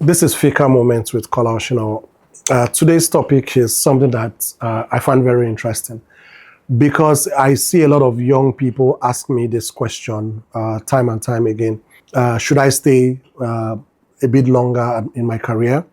This is FIKA Moments with Kola Osinowo. Today's topic is something that I find very interesting because I see a lot of young people ask me this question time and time again. Should I stay a bit longer in my career,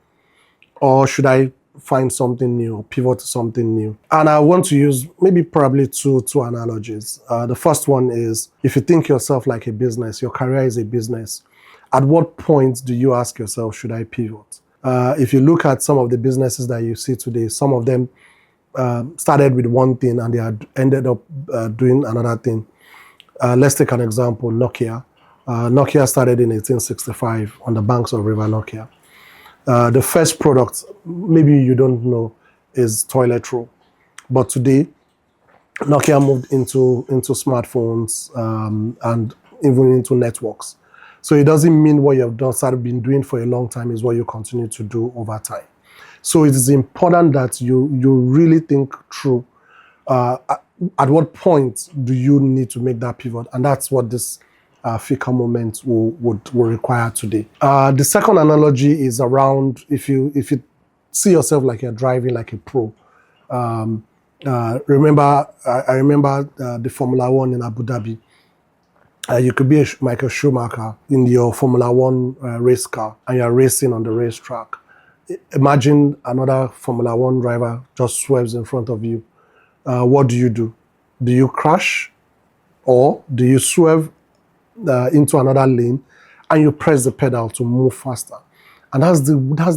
or should I find something new, pivot to something new? And I want to use probably two analogies. The first one is, if you think yourself like a business, your career is a business. At what point do you ask yourself, should I pivot? If you look at some of the businesses that you see today, some of them started with one thing and they ended up doing another thing. Let's take an example, Nokia. Nokia started in 1865 on the banks of River Nokia. The first product, maybe you don't know, is toilet roll. But today, Nokia moved into smartphones and even into networks. So it doesn't mean what you've been doing for a long time is what you continue to do over time. So it is important that you really think through at what point do you need to make that pivot, and that's what this FIKA moment will require today. The second analogy is around if you see yourself like you're driving like a pro. I remember the Formula One in Abu Dhabi. You could be Michael Schumacher in your Formula One race car and you're racing on the racetrack. Imagine another Formula One driver just swerves in front of you. What do? Do you crash, or do you swerve into another lane and you press the pedal to move faster? And that's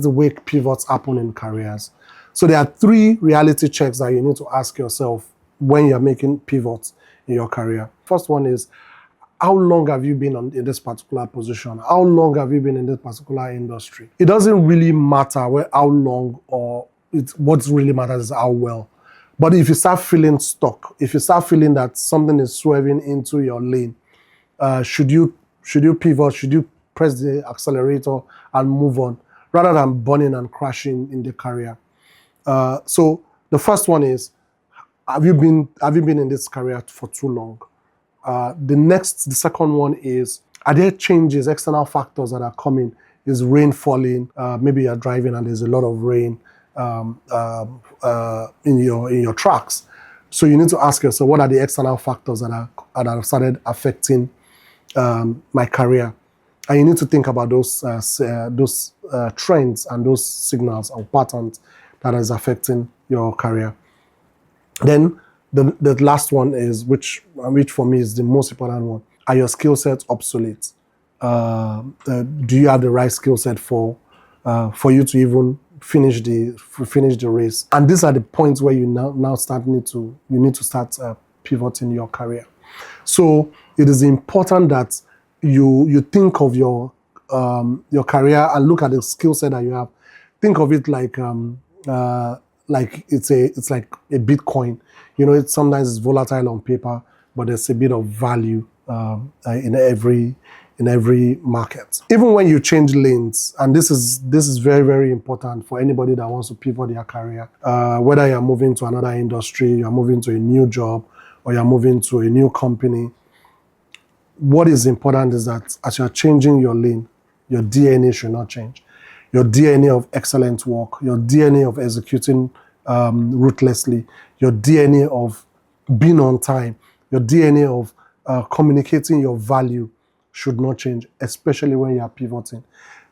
the way pivots happen in careers. So there are three reality checks that you need to ask yourself when you're making pivots in your career. First one is, how long have you been in this particular position? How long have you been in this particular industry? It doesn't really matter how long, or what really matters is how well. But if you start feeling stuck, if you start feeling that something is swerving into your lane, should you pivot? Should you press the accelerator and move on, rather than burning and crashing in the career? So the first one is, have you been in this career for too long? The second one is, are there changes, external factors that are coming? Is rain falling? Maybe you're driving and there's a lot of rain in your tracks. So you need to ask yourself, what are the external factors that have started affecting my career? And you need to think about those trends and those signals or patterns that is affecting your career. Then the last one is, which for me is the most important one. Are your skill sets obsolete? Do you have the right skill set for you to even finish the race? And these are the points where you now need to start pivoting your career. So it is important that you think of your career and look at the skill set that you have. Think of it like it's like a Bitcoin. Sometimes it's volatile on paper, but there's a bit of value in every market. Even when you change lanes, and this is very, very important for anybody that wants to pivot their career, whether you're moving to another industry, you're moving to a new job, or you're moving to a new company. What is important is that as you're changing your lane, your DNA should not change. Your DNA of excellent work, your DNA of executing ruthlessly, your DNA of being on time, your DNA of communicating your value should not change, especially when you are pivoting.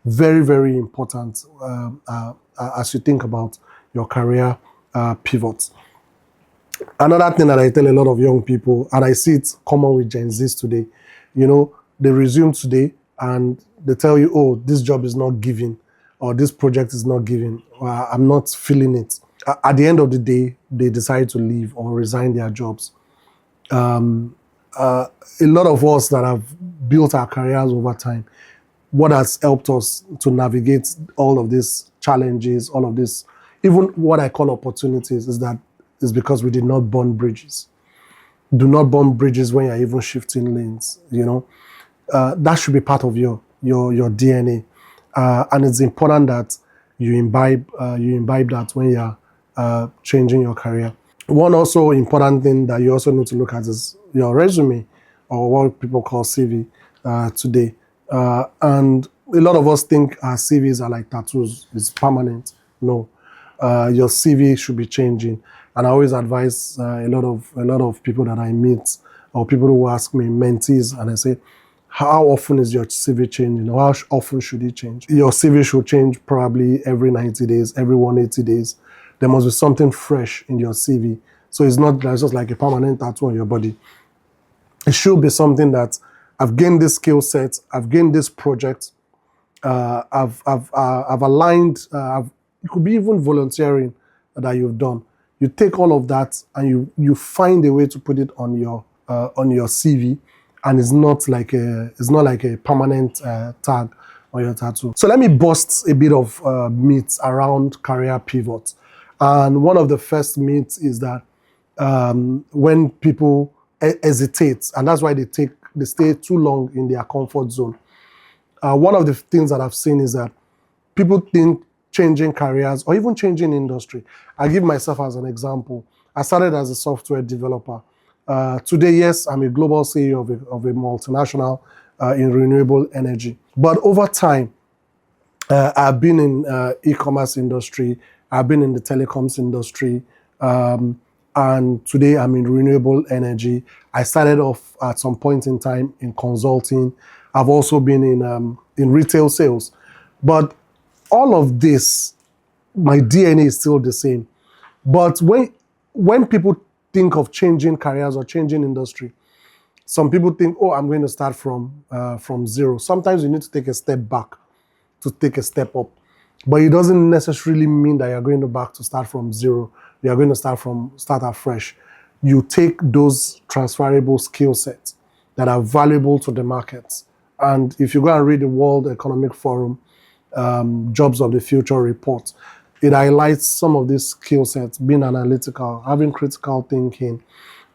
Very, very important as you think about your career pivots. Another thing that I tell a lot of young people, and I see it common with Gen Zs today, they resume today and they tell you, oh, this job is not giving, or this project is not giving, or I'm not feeling it. At the end of the day, they decide to leave or resign their jobs. A lot of us that have built our careers over time, what has helped us to navigate all of these challenges, all of this, even what I call opportunities, is because we did not burn bridges. Do not burn bridges when you're even shifting lanes. That should be part of your DNA, and it's important that you imbibe that when you're changing your career. One also important thing that you also need to look at is your resume, or what people call CV today. And a lot of us think our CVs are like tattoos, it's permanent. No, your CV should be changing. And I always advise a lot of people that I meet or people who ask me, mentees, and I say, how often is your CV changing? Or how often should it change? Your CV should change probably every 90 days, every 180 days. There must be something fresh in your CV. So it's not just like a permanent tattoo on your body. It should be something that I've gained this skill set, I've gained this project, I've aligned, it could be even volunteering that you've done. You take all of that and you find a way to put it on your CV, and it's not like a permanent tag on your tattoo. So let me bust a bit of myths around career pivots. And one of the first myths is that when people hesitate, and that's why they stay too long in their comfort zone. One of the things that I've seen is that people think changing careers or even changing industry. I give myself as an example. I started as a software developer. Today, yes, I'm a global CEO of a multinational in renewable energy. But over time, I've been in e-commerce industry. I've been in the telecoms industry. And today I'm in renewable energy. I started off at some point in time in consulting. I've also been in retail sales. But all of this, my DNA is still the same. But when people think of changing careers or changing industry, some people think, oh, I'm going to start from zero. Sometimes you need to take a step back to take a step up. But it doesn't necessarily mean that you're going back to start from zero. You're going to start afresh. You take those transferable skill sets that are valuable to the markets. And if you go and read the World Economic Forum Jobs of the Future report, it highlights some of these skill sets: being analytical, having critical thinking,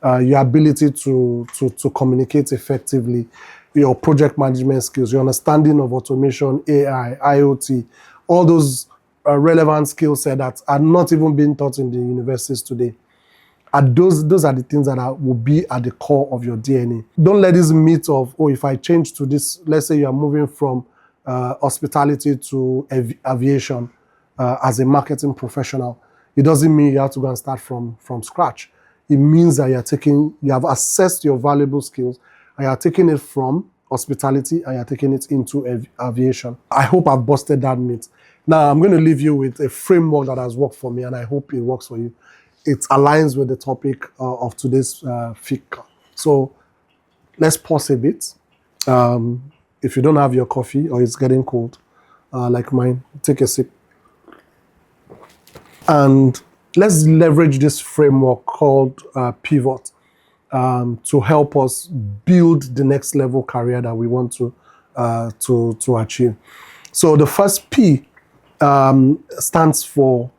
your ability to communicate effectively, your project management skills, your understanding of automation, AI, IoT, all those relevant skill sets that are not even being taught in the universities today. And those are the things that will be at the core of your DNA. Don't let this myth of, oh, if I change to this, let's say you are moving from hospitality to aviation as a marketing professional, it doesn't mean you have to go and start from scratch. It means that you have assessed your valuable skills and you are taking it from hospitality and you're taking it into aviation. I hope I've busted that myth. Now, I'm going to leave you with a framework that has worked for me, and I hope it works for you. It aligns with the topic of today's FIKA. So let's pause a bit. If you don't have your coffee or it's getting cold, like mine, take a sip. And let's leverage this framework called Pivot to help us build the next level career that we want to achieve. So the first P stands for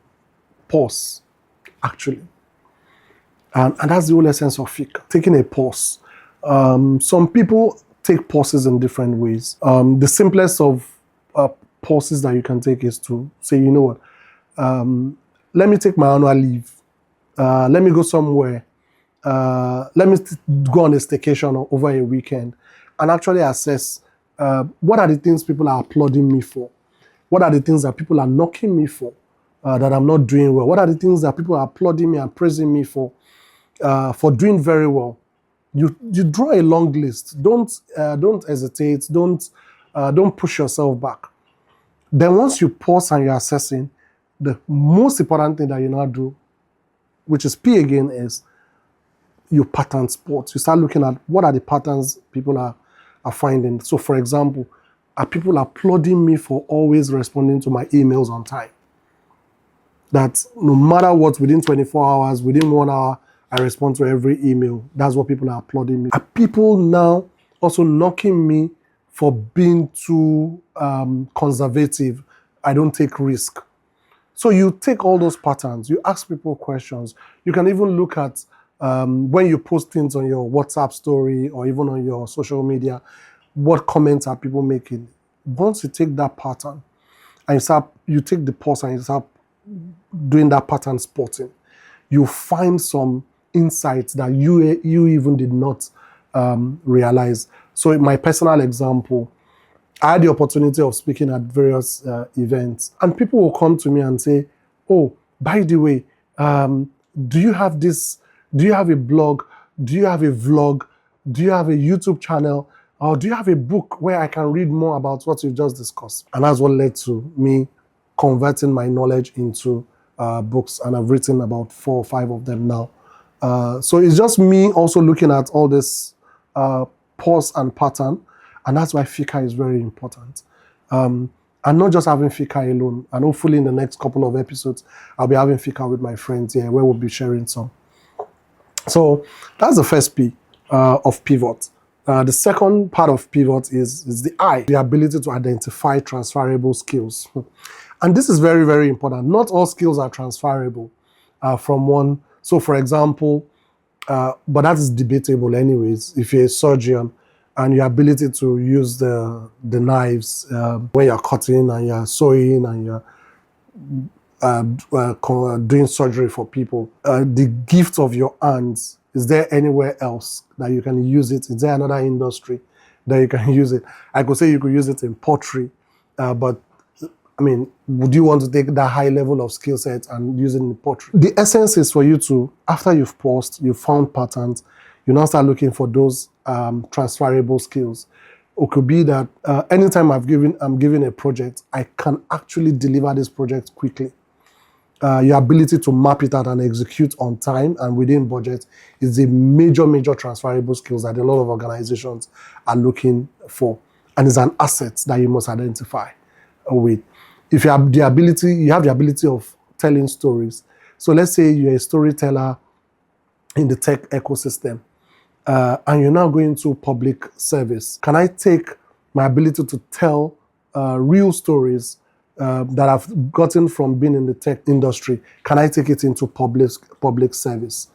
pause, actually. And that's the whole essence of FIKA, taking a pause. Some people take pauses in different ways. The simplest of pauses that you can take is to say, you know what, let me take my annual leave. Let me go somewhere. Let me go on a staycation over a weekend and actually assess what are the things people are applauding me for? What are the things that people are knocking me for that I'm not doing well? What are the things that people are applauding me and praising me for doing very well? You draw a long list. Don't hesitate. Don't push yourself back. Then once you pause and you're assessing, the most important thing that you now do, which is P again, is you pattern spot. You start looking at what are the patterns people are finding. So for example, are people applauding me for always responding to my emails on time? That no matter what, within 24 hours, within 1 hour, I respond to every email. That's what people are applauding me. Are people now also knocking me for being too conservative? I don't take risk. So you take all those patterns, you ask people questions. You can even look at when you post things on your WhatsApp story or even on your social media, what comments are people making? Once you take that pattern and you take the pause and you start doing that pattern spotting, you find some insights that you even did not realize. So in my personal example, I had the opportunity of speaking at various events, and people will come to me and say, "Oh, by the way, do you have this? Do you have a blog? Do you have a vlog? Do you have a YouTube channel? Or do you have a book where I can read more about what you just discussed?" And that's what led to me converting my knowledge into books, and I've written about 4 or 5 of them now. So it's just me also looking at all this pause and pattern, and that's why FIKA is very important. And not just having FIKA alone, and hopefully in the next couple of episodes, I'll be having FIKA with my friends here, where we'll be sharing some. So that's the first P of pivot. The second part of pivot is the I, the ability to identify transferable skills. And this is very, very important. Not all skills are transferable from one. So for example, but that is debatable anyways. If you're a surgeon and your ability to use the knives when you're cutting and you're sewing and you're doing surgery for people, the gift of your hands, is there anywhere else that you can use it? Is there another industry that you can use it? I could say you could use it in pottery, but I mean, would you want to take that high level of skill set and use it in pottery? The essence is for you to, after you've paused, you've found patterns, you now start looking for those transferable skills. It could be that anytime I'm given a project, I can actually deliver this project quickly. Your ability to map it out and execute on time and within budget is a major, major transferable skills that a lot of organizations are looking for, and is an asset that you must identify with. If you have the ability of telling stories. So let's say you're a storyteller in the tech ecosystem, and you're now going to public service. Can I take my ability to tell real stories that I've gotten from being in the tech industry? Can I take it into public service?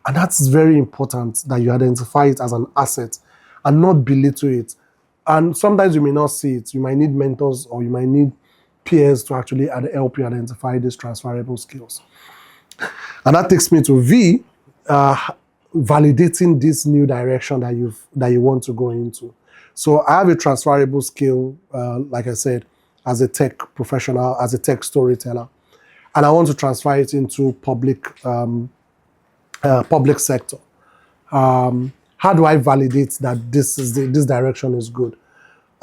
And that's very important, that you identify it as an asset and not belittle it. And sometimes you may not see it. You might need mentors, or you might need peers to actually help you identify these transferable skills. And that takes me to V, validating this new direction that you want to go into. So I have a transferable skill, like I said, as a tech professional, as a tech storyteller, and I want to transfer it into public sector. How do I validate that this direction is good?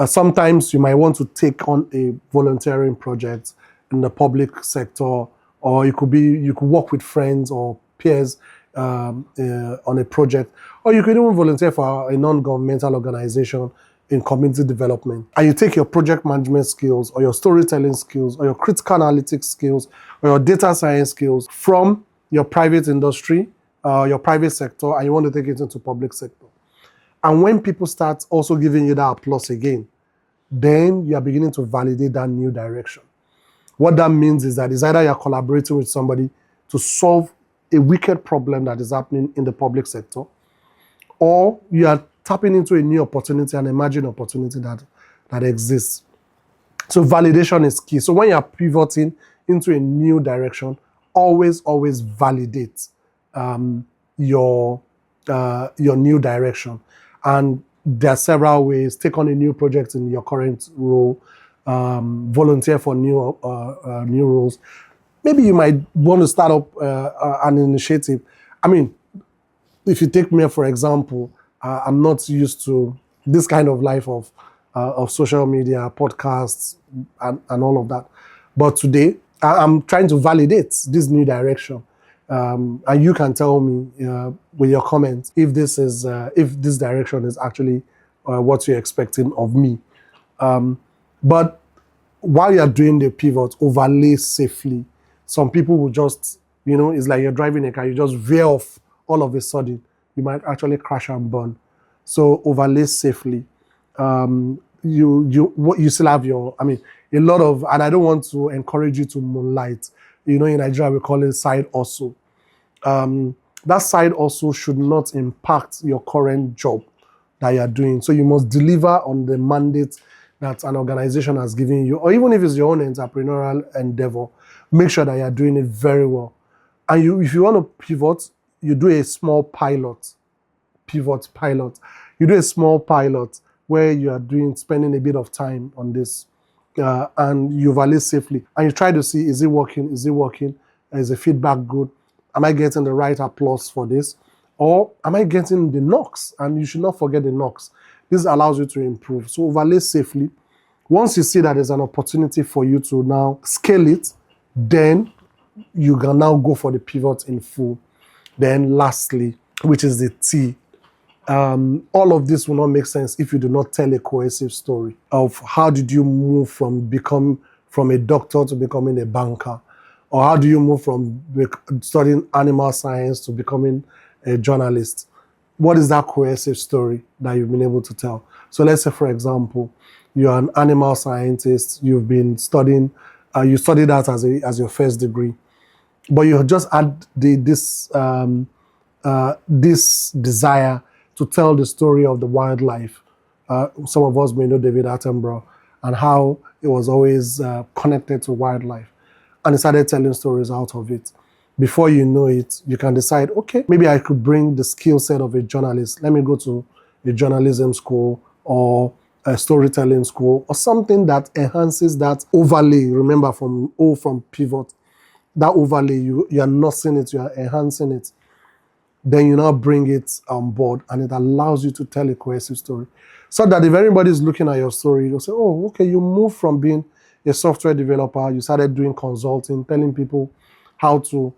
Sometimes you might want to take on a volunteering project in the public sector, or you could work with friends or peers on a project, or you could even volunteer for a non-governmental organization in community development. And you take your project management skills, or your storytelling skills, or your critical analytics skills, or your data science skills from your private industry, your private sector, and you want to take it into public sector. And when people start also giving you that applause again, then you are beginning to validate that new direction. What that means is that it's either you're collaborating with somebody to solve a wicked problem that is happening in the public sector, or you are tapping into a new opportunity, an emerging opportunity that exists. So validation is key. So when you're pivoting into a new direction, always validate your new direction. And there are several ways. Take on a new project in your current role, volunteer for new roles. Maybe you might want to start up an initiative. I mean, if you take me, for example, I'm not used to this kind of life of social media, podcasts, and all of that. But today, I'm trying to validate this new direction. And you can tell me with your comments if this direction is actually what you're expecting of me. But while you're doing the pivot, overlay safely. Some people will just, it's like you're driving a car, you just veer off all of a sudden. You might actually crash and burn. So overlay safely. You still have a lot of, and I don't want to encourage you to moonlight. In Nigeria, we call it side hustle. That side hustle should not impact your current job that you're doing. So you must deliver on the mandate that an organization has given you, or even if it's your own entrepreneurial endeavor, make sure that you're doing it very well. And if you want to pivot, you do a small pilot. You do a small pilot where you are spending a bit of time on this, and you evaluate safely, and you try to see, is it working? Is it working? Is the feedback good? Am I getting the right applause for this? Or am I getting the knocks? And you should not forget the knocks. This allows you to improve. So overlay safely. Once you see that there's an opportunity for you to now scale it, then you can now go for the pivot in full. Then lastly, which is the T, all of this will not make sense if you do not tell a cohesive story of how did you move from a doctor to becoming a banker, or how do you move from studying animal science to becoming a journalist. What is that cohesive story that you've been able to tell? So let's say, for example, you're an animal scientist, you've been studying, you studied that as your first degree, but you just had this desire to tell the story of the wildlife. Some of us may know David Attenborough and how it was always connected to wildlife. And he started telling stories out of it. Before you know it, you can decide, okay, maybe I could bring the skill set of a journalist. Let me go to a journalism school or a storytelling school or something that enhances that overlay. Remember, from pivot, that overlay, you are not seeing it, you are enhancing it. Then you now bring it on board, and it allows you to tell a cohesive story. So that if everybody is looking at your story, you'll say, oh, okay, you moved from being a software developer, you started doing consulting, telling people how to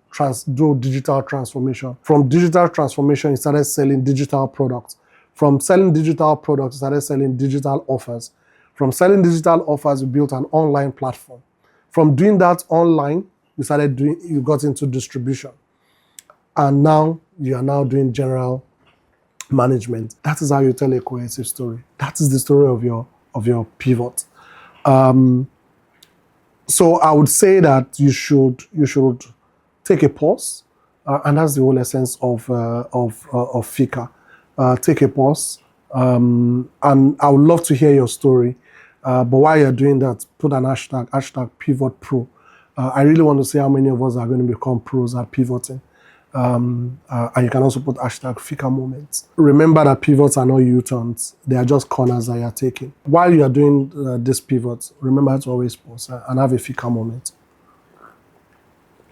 do digital transformation. From digital transformation, you started selling digital products. From selling digital products, you started selling digital offers. From selling digital offers, you built an online platform. From doing that online, you got into distribution. And now you are now doing general management. That is how you tell a cohesive story. That is the story of your pivot. So I would say that you should take a pause, and that's the whole essence of FIKA. Take a pause, and I would love to hear your story. But while you're doing that, put an hashtag Pivot Pro. I really want to see how many of us are going to become pros at pivoting. And you can also put hashtag FIKA moments. Remember that pivots are not U-turns. They are just corners that you are taking. While you are doing this pivot, remember to always pause and have a FIKA moment.